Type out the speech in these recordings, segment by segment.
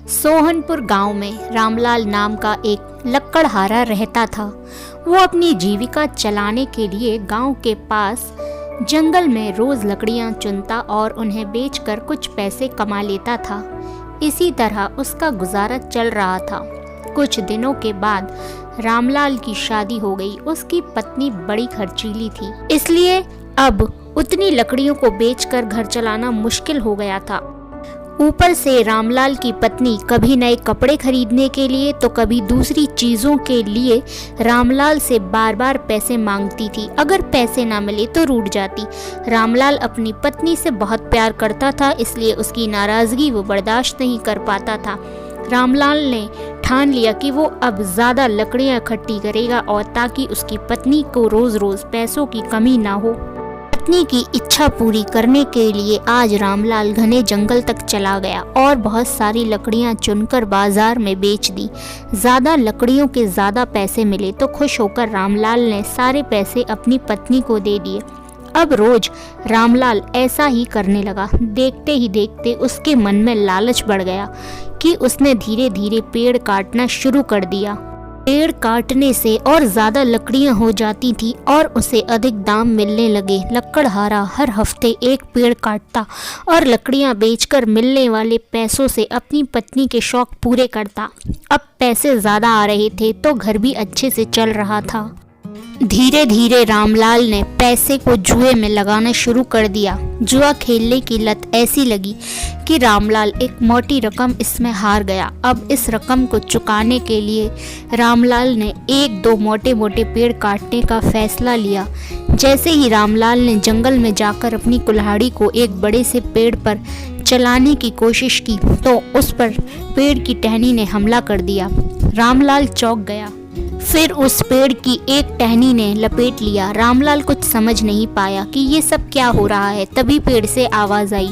सोहनपुर गांव में रामलाल नाम का एक लकड़हारा रहता था। वो अपनी जीविका चलाने के लिए गांव के पास जंगल में रोज लकड़ियां चुनता और उन्हें बेचकर कुछ पैसे कमा लेता था। इसी तरह उसका गुजारा चल रहा था। कुछ दिनों के बाद रामलाल की शादी हो गई। उसकी पत्नी बड़ी खर्चीली थी, इसलिए अब उतनी लकड़ियों को बेचकर घर चलाना मुश्किल हो गया था। ऊपर से रामलाल की पत्नी कभी नए कपड़े खरीदने के लिए तो कभी दूसरी चीज़ों के लिए रामलाल से बार बार पैसे मांगती थी। अगर पैसे ना मिले तो रूठ जाती। रामलाल अपनी पत्नी से बहुत प्यार करता था, इसलिए उसकी नाराज़गी वो बर्दाश्त नहीं कर पाता था। रामलाल ने ठान लिया कि वो अब ज़्यादा लकड़ियाँ इकट्ठी करेगा और ताकि उसकी पत्नी को रोज़ रोज़ पैसों की कमी ना हो। पत्नी की इच्छा पूरी करने के लिए आज रामलाल घने जंगल तक चला गया और बहुत सारी लकड़ियां चुनकर बाजार में बेच दी। ज़्यादा लकड़ियों के ज़्यादा पैसे मिले तो खुश होकर रामलाल ने सारे पैसे अपनी पत्नी को दे दिए। अब रोज रामलाल ऐसा ही करने लगा। देखते ही देखते उसके मन में लालच बढ़ गया कि उसने धीरे धीरे पेड़ काटना शुरू कर दिया। पेड़ काटने से और ज़्यादा लकड़ियां हो जाती थी और उसे अधिक दाम मिलने लगे। लकड़हारा हर हफ्ते एक पेड़ काटता और लकड़ियां बेचकर मिलने वाले पैसों से अपनी पत्नी के शौक पूरे करता। अब पैसे ज़्यादा आ रहे थे तो घर भी अच्छे से चल रहा था। धीरे धीरे रामलाल ने पैसे को जुए में लगाना शुरू कर दिया। जुआ खेलने की लत ऐसी लगी कि रामलाल एक मोटी रकम इसमें हार गया। अब इस रकम को चुकाने के लिए रामलाल ने एक दो मोटे मोटे पेड़ काटने का फैसला लिया। जैसे ही रामलाल ने जंगल में जाकर अपनी कुल्हाड़ी को एक बड़े से पेड़ पर चलाने की कोशिश की तो उस पर पेड़ की टहनी ने हमला कर दिया। रामलाल चौंक गया। फिर उस पेड़ की एक टहनी ने लपेट लिया। रामलाल कुछ समझ नहीं पाया कि ये सब क्या हो रहा है। तभी पेड़ से आवाज़ आई,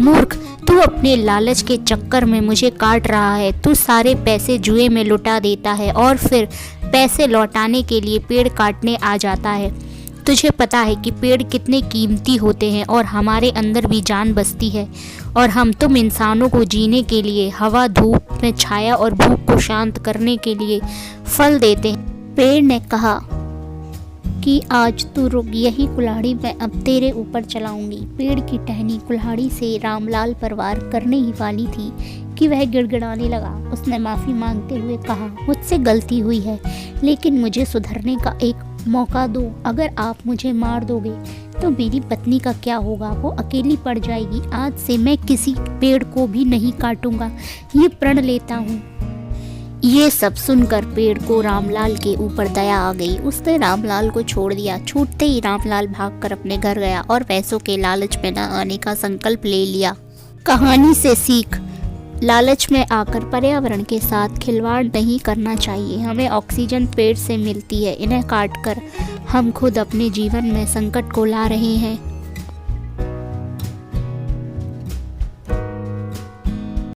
मूर्ख, तू अपने लालच के चक्कर में मुझे काट रहा है। तू सारे पैसे जुए में लुटा देता है और फिर पैसे लौटाने के लिए पेड़ काटने आ जाता है। तुझे पता है कि पेड़ कितने कीमती होते हैं और हमारे अंदर भी जान बसती है और हम तुम इंसानों को जीने के लिए, हवा धूप में छाया और भूख को शांत करने के लिए फल देते हैं। पेड़ ने कहा कि आज तू रुक, यही कुल्हाड़ी मैं अब तेरे ऊपर चलाऊंगी। पेड़ की टहनी कुल्हाड़ी से रामलाल पर वार करने ही वाली थी कि वह गिड़गिड़ाने लगा। उसने माफ़ी मांगते हुए कहा, मुझसे गलती हुई है, लेकिन मुझे सुधरने का एक मौका दो। अगर आप मुझे मार दोगे तो मेरी पत्नी का क्या होगा? वो अकेली पड़ जाएगी। आज से मैं किसी पेड़ को भी नहीं काटूंगा, ये प्रण लेता हूँ। ये सब सुनकर पेड़ को रामलाल के ऊपर दया आ गई। उसने रामलाल को छोड़ दिया। छूटते ही रामलाल भागकर अपने घर गया और पैसों के लालच में न आने का संकल्प ले लिया। कहानी से सीख, लालच में आकर पर्यावरण के साथ खिलवाड़ नहीं करना चाहिए। हमें ऑक्सीजन पेड़ से मिलती है, इन्हें काटकर हम खुद अपने जीवन में संकट को ला रहे हैं।